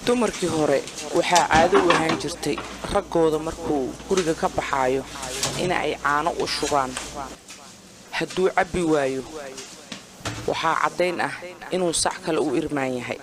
dumarkii hore waxaa caado u ahaan jirtay raggooda markuu guriga ka baxaayo in ay caano u shubaan hadduu cabbi waayo waxaa caddayn ah inuu sac kale u irmaan yahay.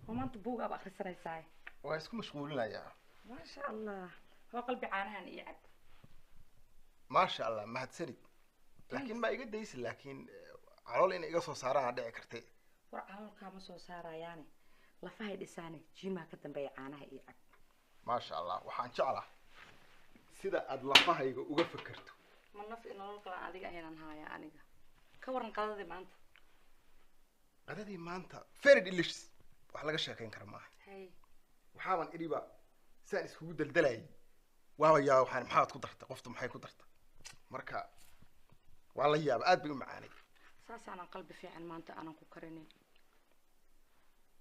ومانت بوق أبغى أخسر الساعة. واسكو مشغولين يا ما شاء الله هو قلبي عانها يعب. ما شاء الله ما هتسرد لكن ما يقدر يسل لكن على إن يقصو صار عندي كرتي. ورعاول كام صار يعني لفهد السنة جيما كتب بي عانها يعب. ما شاء الله وحان شعله سيدا أدلفها يقول فكرته. ما نفع إنه نقول عادي هنا نهاية أنيقا. كورن قاضي ما أنت. قاضي ما أنت فرد إليش وحلاقة شاكين كرماه. هاي. وحاول قريبا سانس هو دلدلاي. وهو يا وحان محاط قدرته قفت محي قدرته. مركا والله يا بقاد بيقوم معاني. ساس أنا قلبي في عن ما أنت أنا كوكرني.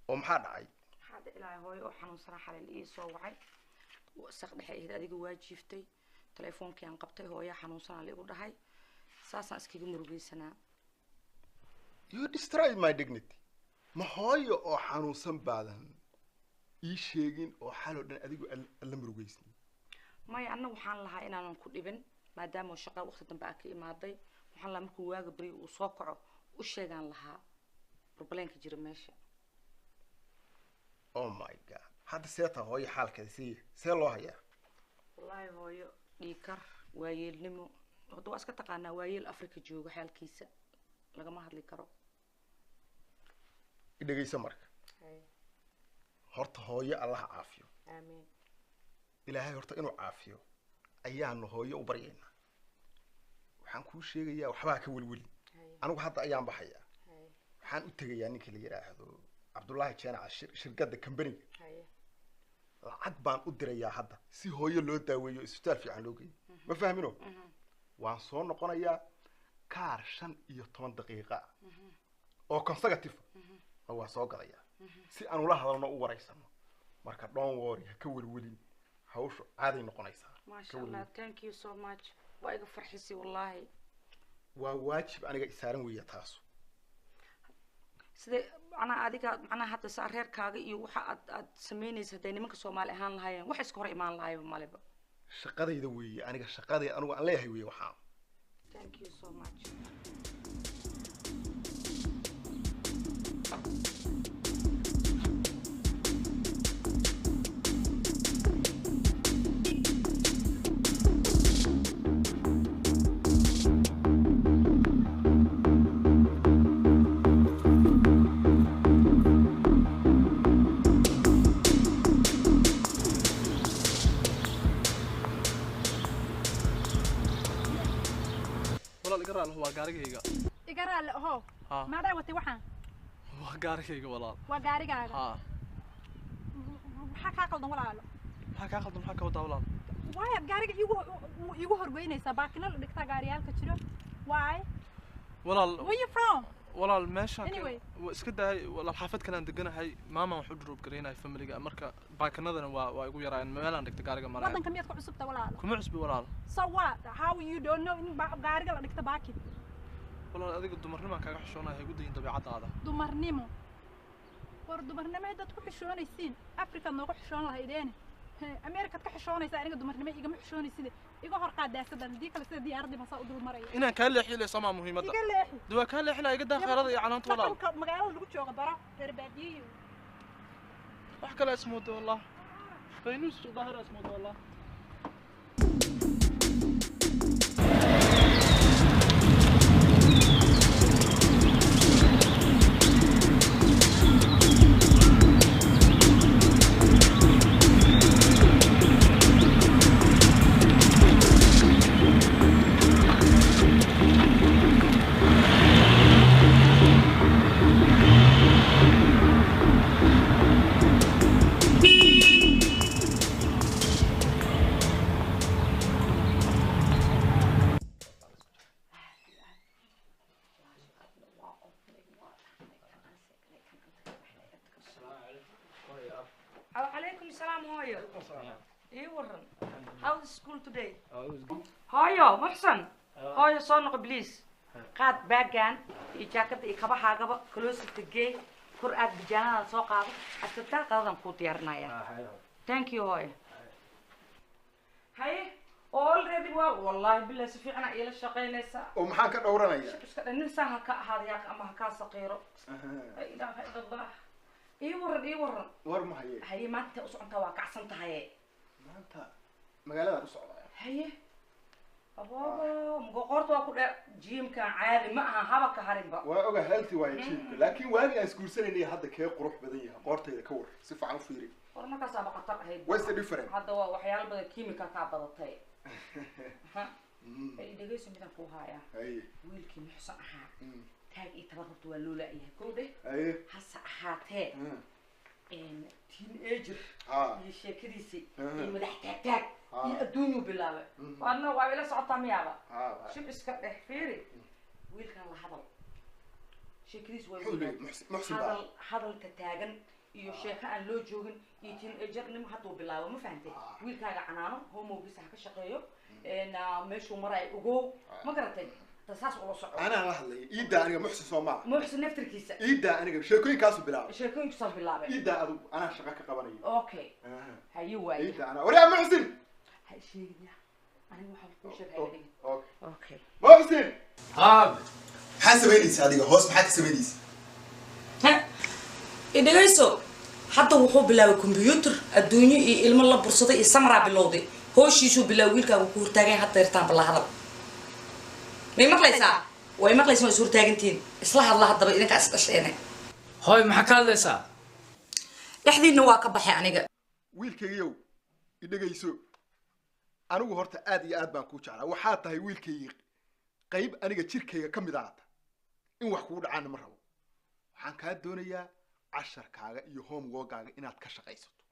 ومحاد عاي. حاد إلى هوي وحنو صراحة للإيس ووعي. وسقد حقيقة هذه جواد شفتي. تليفون كان قبته هوي حنو صار اللي يقول هاي. ساس أسكي مربي سنة. You destroyed my dignity. ما هاي أو حنو سن بعدين. إيش يجين أو حلو دن أديكو ألم رجيسني. ما أنا وحنا لها إن أنا نكون ابن ما دام الشقة وقت تنبأكي ماضي وحنا لما كوا جبري وصاقع وش عن لها بروبلين كجير ماشي. Oh my God. هذا سيرته هاي حال كذا سير الله يا. والله هاي يكر ويل نمو هذا أسكت قانا ويل أفريقيا جوج حال كيسة لقى ما هاد يكرو. إذا جي سمرك. هرت هاي الله عافيه. آمين. إلهي هرت إنه عافيه. أيام هاي وبرينا. وحن كل شيء يا وحباك والولي. أنا وحتى أيام بحيا. وحن أتجي يعني كل يراه هذا. عبد الله كان على شركة الكمباني. عقبان أدري يا حدا. سي هاي اللي تاوي استال في عنوقي. ما فاهمينه. وعنصر نقول يا كارشان يطمن دقيقة. أو كونسكتيف. هو ساق يا. سي أنا ولا هذا نوع ورئيسنا. مركز دون ووري كول ولي. هوش عادي نقول يسا. ما شاء الله. Thank you so much. وأيق فرحسي والله. وواجب أنا جاي سارن ويا تاسو. سيد أنا أديك أنا حتى سعر كاغي يوحى سميني سديني منك سومال إهان لهاي وحس كور إيمان لهاي ومالبا. شقادي دوي أنا شقادي أنا وأنا ليه ويا وحام. Thank you so much. هو قارقيقة إقرأ له هو ما دعوتي وحنا هو قارقيقة والله وقارقة ها حكى قلنا ولا لا حكى قلنا حكى ودا والله واي قارقة يجو هربيني سباكنا اللي دكتا قاريال كتير واي والله where you from والله الماشى anyway اسكت هاي والله الحافظ كان عندنا هاي ماما وحجر وبكرينا هاي فاميلي مركا باكنادنا ويقول يراين ما عندك تقارقة مرة وطن كم يدخل عصبته ولا لا كم عصبي ولا so what how you don't know إن قارقة اللي دكتا باكي والله هذيك الدمرني ما كان يحشونها هي قد ينتبه عاد هذا دمرنيمو دمرنيمو هذا تروح حشون يسين أفريقيا نروح حشون لها إيدين أمريكا تروح حشون يسين أنا دمرنيمو يجمع حشون يسين يجوا هرقا داسة ديك اللي سيدي أرضي مساء دول مريء إن كان لي حيلة سما مهمة يقول لي دوا كان لي حيلة يقدر خير هذا يعني أنت والله مقالة اللي قلت شو غبرة تربادي وحكى له اسمه ده والله فينوس ظاهر اسمه ده والله عليكم السلام هاي. إيه ورن. How's school today? Oh, it was good. هاي محسن. هاي صانق بليز. قاد باجان يجاكت يكبها جبا كلوس تجي كرات بجانا سوق هذا أستطيع قادم كوتيرنا يا thank you هاي هاي already والله بالله سفيعنا إلى الشقين لسه ومحان كدورنا يا بس ننسى هذا ياك أما هكا صغيره لا إله إلا الله إيه ورن ورم هي ما أنت أنت واقع سنت هاي ما أنت مقالة أصعد هي أبوه مقارط وأكل جيم كان عالي معها هبك هرم بقى وأوجه هالتي وايد لكن واجي أسكور سنة إني هذا كي قروح بديها قارت إذا كور صفة عن فيري ورنا كسابق طق هيد What's the difference هذا هو وحيال بدل كيميكا كابضتي ها إذا جيس مثلا فوها يا أي ويلكي محسن ها تاج يتبرد ولا إيه كوده أي هسا حاتي إن تين إيجر يشي كديسي يمدح تاج يأدوني بالله وأنا وعيله صعطة ميابا شوف إسكت فيري ويلكي الله هذا شيء كديس ويلكي محسن هذا التاجن iyo sheeka aan loo joogin iyo tiin ejarnim haduu bilaabo ma fahantay wiilkaaga canaano homogiisa ka shaqeeyo meeshuu maray ugu ma garatay tasaas uga soco ana la hadlay iida aniga muxsin Soomaa muxsin naftirkiisa iida aniga sheekooyinkaasu bilaabay sheekooyinkaas bilaabay iida adu ana shaqo ka qabanayo okay hayi waay iida ana wariya muxsin hay sheegaya aniga waxa ku sheegay okay muxsin حاسبينيس هذه هوس حاسبينيس إدريسو حتى وحو بلاو كمبيوتر الدنيا إلما الله برصدي السمرة باللودي هو شيء بلاو ويلك وكور تاجين حتى يرتان بالله هذا ما مقليسا وين مقليس مسؤول تاجنتين إصلاح الله هذا إذا كأس أشياء هاي محكال لسا يحدي النواقة بحي عنيقة ويلك يو إدريسو أنا وهرت آد بان كوش على وحاطة هي ويلك قيب أنا شركة كم دعات إن وحكود عن مرة وحن كاد دنيا عشر كاغا iyo home work-gaaga inaad ka shaqaysato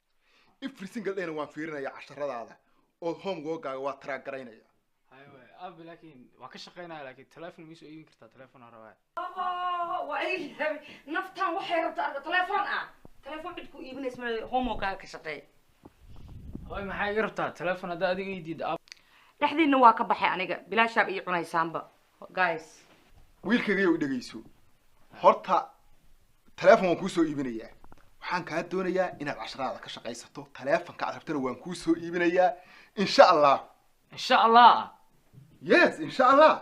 every single day waan fiirinaya casharadaada oo home work-gaaga waa track garaynaya ايوه اب لكن waa ka shaqeynaa laakiin telefoon miis oo iibin kartaa telefoon rabaa وأي نفتح وحيرت تلفون عندكم إيبن اسمه هومو كا شقي هاي maxay iga rabtaa telefoon hada adiga ii diid dhaxdii waa ka baxay aniga bilaa shaab iyo cunaysaanba guys wiilkayga iyo dhageyso horta telefoon ku soo iibinayaa waxaan ka doonayaa inaad casharada ka shaqaysato telefoonka aad rabtana waan ku soo iibinayaa insha Allah yes insha Allah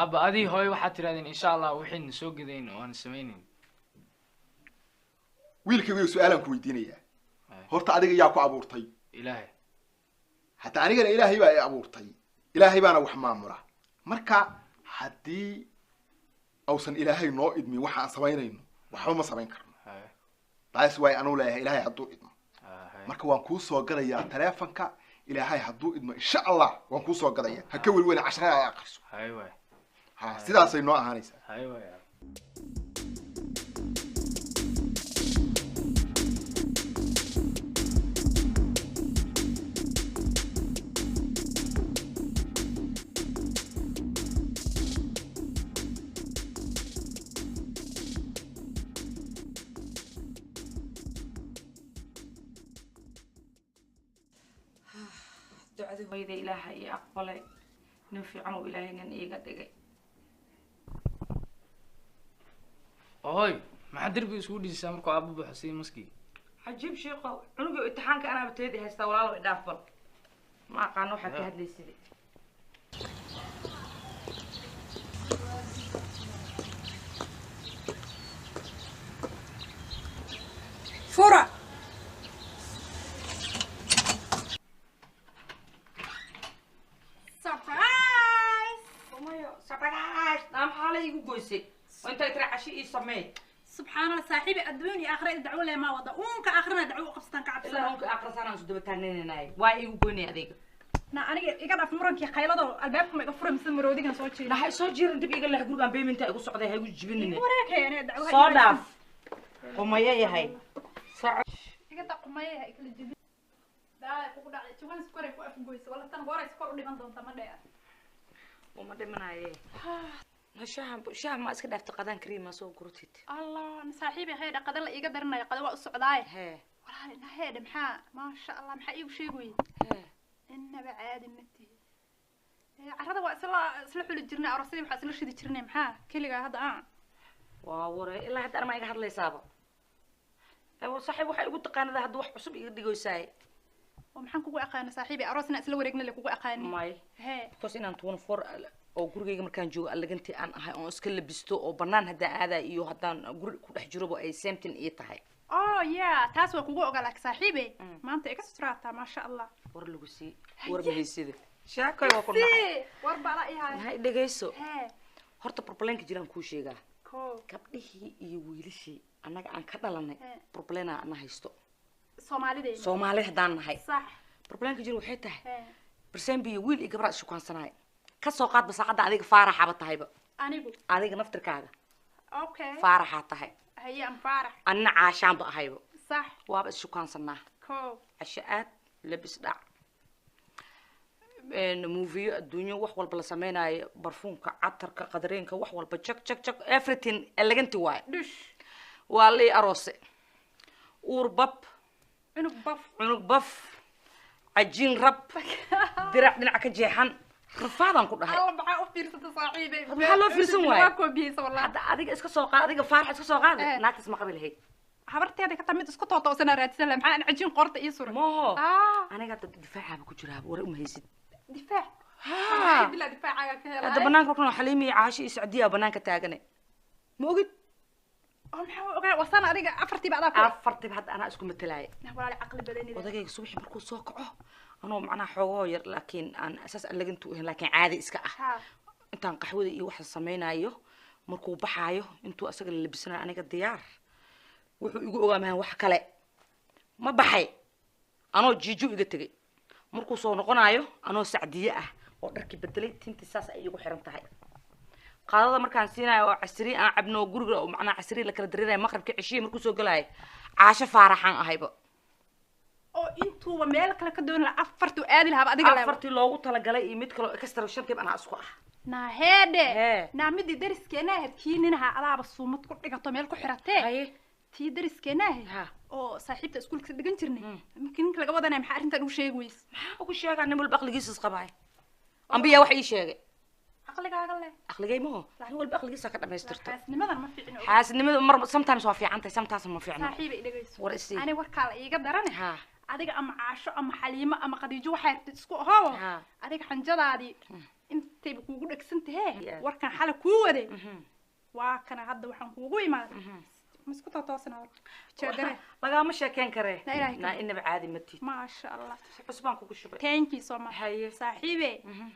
aba adii hooy waxaad tiraadeen insha Allah wixii soo gadeyn oo aan sameeynin wiilkayga su'aalan ku weydiinayaa horta adiga yaa ku abuurtay ilaahay hatta anigana ilaahay baa ay abuurtay ilaahay baana wax maamula marka hadii awsan ilaahay noo idmi waxa aan sameeynayno waxba ma sameyn karno taas way anu leeyahay ilaahay haduu idmo marka waan ku soo galayaa telefoonka ilaahay haduu idmo insha Allah waan ku soo galayaa ha ka welwel casharada ay aqriso ha sidaas ay noo ahaanaysaa دعاء هويدا إلهي أقبله نفي عنه إلهي نن إيجا دقي هاي ما دربي سودي سامركو أبو بحسين مسكي عجيب شيء قوي عنو امتحانك أنا بتهدي هستا ولا له إدافر ما قانو حكي هاد لي سيدي فورا وانت ترى شيء يسميه سبحان الله صاحبي أدوني آخر الدعوة لما وضع وانك آخرنا دعوة قبستان كعب لا ممكن آخر سنة نسدو بتانين ناي واي يقولني هذيك نا أنا إيجاد في مرة كي خيلة الباب ما يقفر مثل مرودي كان صوت شيء لا صوت جير انت بيقول له يقول بين انت يقول صعده هاي وجبنني وراك هي أنا دعوة صادف قمية هاي صعد إيجاد قمية هاي كل الجبين لا يقول على شو كان سكر يفوق في جويس ولا تنقوري سكر ودي من ضمن تمام ده وما ده من هاي شاه ما اسكت افتقدان كريم ما سو قرتيت الله صاحبي هيدا قدر لا إيجاد درنا قدر وقت السعداء ها والله إن هيدا محا ما شاء الله محا يوشيوي إنه بعاد متي carrada waa isla xuli jirnay aroosadii waxaa isla shidi jirnay maxaa keligaa hadda waa ware ilaa hadda arma iga hadlaysaaba awo saaxiib waxay ugu taqaanada hadda wax cusub iga dhigaysaay oo maxaan kugu aqaana saaxiibi aroosna isla wareegna le kugu aqaani may because inaan 24 oo gurigayga markaan joogo allagantii aan ahay oo iska labisto oo banaan haddaan aadaa iyo haddaan guri ku dhex jiroba ay samtin ii tahay taas waa kugu ogolaak saaxiibe maanta iga sutraataa maasha allah war lagu sii war mahaysida shaakay waa ku dhacay war bala ihay hay dhageyso horta problemka jiraan kuu sheegaa gabdhihii iyo wiilashii annaga aan ka dhalanay problema ana haysto Soomaali haddaan nahay sax problemka jir waxay tahay barsambi wiil iyo gabar isku kaansanay ka soo qaad basaaqada adiga faaraxaba tahayba adiga naftirkaaga faaraxa tahay hayaan faarax anna caashaan ba ahayba صح waaba isku kaansanaa cashaad labis dhac movie adduunyo wax walba la sameynaayo barfuunka catarka qadareenka wax walba jak everything elegant waay waa lii aroose uur bab cunug baf cajiin rab dirac dhinaca ka jeexan rafaadan ku dhahay alla maxaa u fiirsata saaxiibay maxaa loo fiirsan waay waa koobiyeysa wallahi hadda adiga iska soo qaad adiga faarax iska soo qaad naagtas ma qabi lahayd habarteeda ka tamid isku toosana raadsan la maxaa cajiin qorta ii suran mooho aniga hadda difaacaaba ku jiraa war uma haysid difaac bila difaacaga ka helay hadda banaanka kuna xaliimi iyo caashi iyo sacdiya banaanka taagane ma ogid maxaa ogaa wasana adiga afartiba hadda anaa isku matalaay walaal aqli badanida odagayga subaxii markuu soo kaco anoo macnaha xoogoo yar laakiin aan asaas allagantu ahayn laakiin caadi iska ah intaan qaxwada iyo waxa sameynaayo markuu baxaayo intuu asaga la labisanayo aniga diyaar wuxuu igu ogaamahan wax kale ma baxay anoo jiiju iga tegay markuu soo noqonayo anoo sacdiye ah oo dharkii bedelay tintii saas ay igu xiran tahay qaadada markaan siinayo oo casri aan cabno guriga oo macnaha casri la kala dareeray maqribka cishiye markuu soo galay caasho faaraxan ahayba oo intuuba meel kale ka doon la afartu aadi lahaaba adiga la afartii loogu talagalay iyo mid kale extra shantii anaa isku ah naahede naamidi dariskeena hadkiininaha adaaba suumad ku dhigato meel ku xiratee tii dariskeena oo saaxiibta iskuulka dhigan jirnay markii ninka laga wadanay maxaa arintan u sheegi weys maxaa ugu sheegaa nin walba aqligiisa isqabaay ambiya wax ii sheegay aqligaaga le aqligay ma nin walba aqligiisa ka dhamaystirto xaasnimadan ma fiicno xaasnimada mar sometimes waa fiican tahay sometimes ma fiicno saaxiibay dhageyso war isii ani warkaa la iiga daranay adiga ama caasho ama xaliimo ama qadiijo waxay isku ahoo adiga xanjadaadii intay kuugu dhagsan tahay warkan xala kuu waday waa kana hadda waxaan kuugu imaaday مسكو توسنا جادره laga ma sheekeen kare na inaba caadi ma tii ma sha Allah cusbaan kugu shubay thank you so much saaxiibe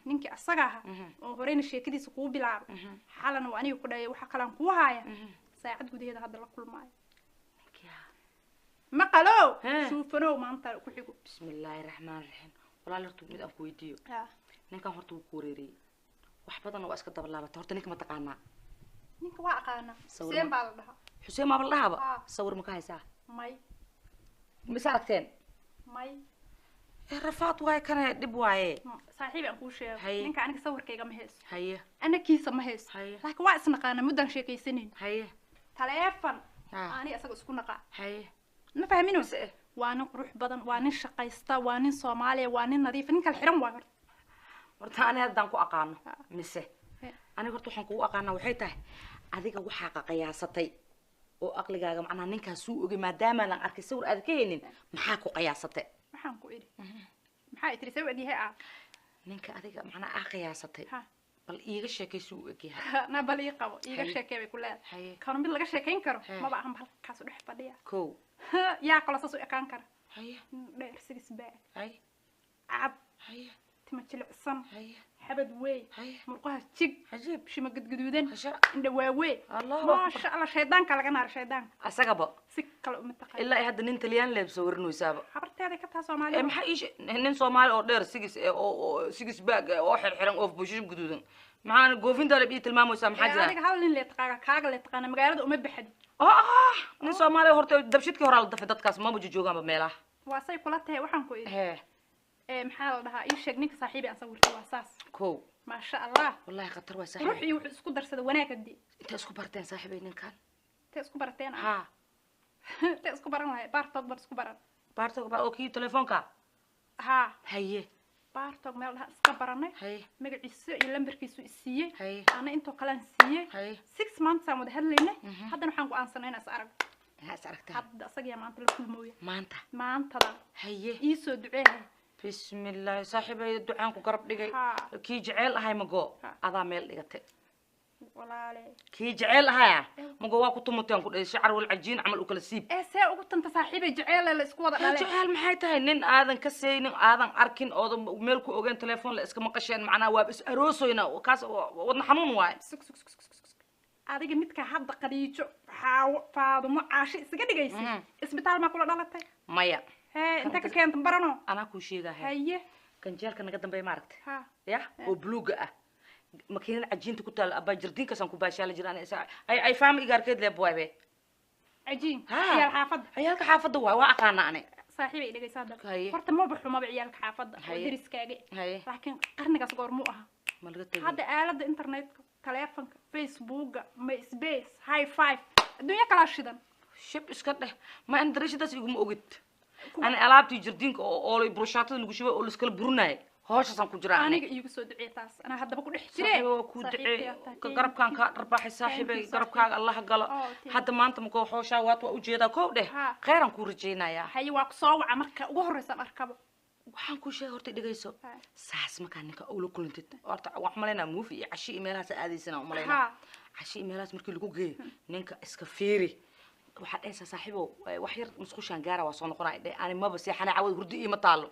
ninki asaga ah oo horeyna sheekadiisa ku bilaabay xalan waa aniga ku dhaay waxa kale aan ku haaya saacad gudaheeda hadda la kulmaayo ma qalo shuufano maanta ku xigo bismillaahir rahmaanir rahiim walaal horta mid aan ku weydiiyo ninkan horta uu ku wareeriyay wax badan oo iska daba laabata horta ninka ma taqaanaa ninka waa aqaana seen baa la dhahaa حسين ما بالله صور مكايسة ماي مسارتين ماي رفعت واي كان دب واي صاحبي أقول شيء إنك أنا صور كيجا مهز هي أنا كيسة مهز لكن واقف نقانا مدة شيء كيسنين هي تلفن أنا أسأل سكون نقا هي ما فاهمينه وأنا روح بدن وأنا شقيستا وأنا صومالي وأنا نظيف إنك الحرم واحد ورتاني هذا دانكو أقانو مسه أنا قلت حنكو أقانو وحيته adiga waxa qiyaasatay oo aqligaaga macna ninka suu ogi maadaama aan arkay sawir aad ka heenin maxaa ku qiyaasatay maxaan ku iri maxaa itri sawirdihi ninka adiga macna qiyaasatay bal iiga sheekay suu ogi na bal ii qabo iiga sheekay bay ku leedahay kan mid laga sheekayn karo ma baahan halkaas u dhex fadhiya ko yaa kala soo ekaan kara haye dheer sigis baa haye ab haye تما جلعسن حبد وي مرقها تشق عجيب شي ما قد قدودن عند واوي ما شاء الله شيطان كلا نار شيطان اسقبا سكل متقي الا هذا نين تليان لبس ورنو سابا حبرتيدا كتا Soomaali ما ايش نين Soomaali oo dheer sigis baag oo xirxiran oo bushim guduudan maxaan goofinta la bii tilmaamaysaa maxaa jira adiga hal nin la taqaa kaaga la taqaana magaalada uma bixin nin Soomaali horta dabshidkii hore la dafay dadkaas ma joogaan meelaha waa say kula tahay waxaan ku iri maxaa la dhahaa ii sheeg ninka saaxiibi aan sawirtay waa saas ko ma sha Allah wallahi khatar waa saaxiib ruuxii wuxuu isku darsada wanaagadi inta isku barteen saaxiibay ninkan inta isku barteen inta isku baran lahayd baartood bar isku baran baartood bar oo kii telefoonka ha haye baarto meel dhaha iska baranay magaciisa iyo lambarkiisu isiiyay ana intoo kale siiyay 6 months aan wada hadlaynay haddana waxaan go'aansanay inaan is arag hadda asaga maanta la kulmooyo maantada ii soo duceehay بسم الله صاحبي دعان ku garab dhigay kii jecel ahay mago adaa meel dhigatay walaale kii jecel ahay mago waa ku tumutaan ku dheeshay shacr wal cajiin amal u kala siib see ugu tanta saaxiibay jecel la isku wada dhalay jecel maxay tahay nin aadan ka seeynin aadan arkin oo meel ku ogaan telefoon la iska maqasheen macnaa waa is aroosoyna kaas wadna xanuun waay adiga midka hadda qadiijo faadumo caashi isaga dhigaysay isbitaal ma kula dhalatay maya انت كنت برانو انا كو شيغا هي كان جيركا نغا دنباي ماركت يا او بلوغا ماكين عجينته كتال ابا جردين كسان كو باشا لجيران اي فام ايغاركيد لي بوابه عجين يا الحافظ عيالك حافظ waa aqaana ani صاحبي dhigaysa dadka horta ma baxo ma ciyaalka xaafada dariskaaga laakiin qarnigaas goormu aha hada aalada internetka telefonka facebooka myspace high five dunya kala shidan shib iska dheh ma andarishadaas iguma ogid أنا ألعبتي جردينك أو بروشات اللي جوشوا أو السكال بروناي هاش أصلا كجرا أنا يقصد دعيتاس أنا هذا بقول إحترام صاحبي كودعي كقرب كان كرباح صاحبي قرب كان الله قال حتى ما أنت مكو حوشة واتوا وجيدا كوده غير أنكو رجينا يا هاي واقصوا عمرك وهرس أركبه waxaan ku sheegay horta dhigayso saas makaanka oo la kulantid horta wax maleyna muufi cashi emailhaas aadaysana maleyna cashi emailhaas markii lagu geeyo ninka iska fiiri waxaad aysaa saaxiibo wax yar musqushan gaara waa soo noqonay aan maba seexana cawad hurdi ima taalo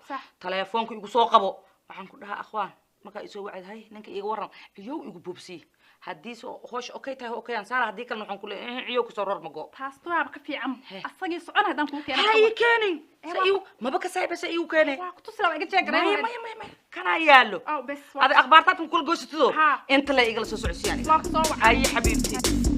telefoonka igu soo qabo waxaan ku dhahaa akhwaan marka isoo wacid hay ninka iga waran ciyow igu bubsi hadii soo hoosh okay tahay okay aan saara hadii kale waxaan ku leeyahay ciyow ku soo ror mago taas waa ka fiican asagii socon hadan ku keenay hay keenin sa'iw maba ka saayba sa'iw keenay waa ku tusla iga jeegray ma kana yaalo oo bes hada akhbaartaadku kul goosatido inta la igala soo socodsiiyaan waa soo wacay hay xabiibti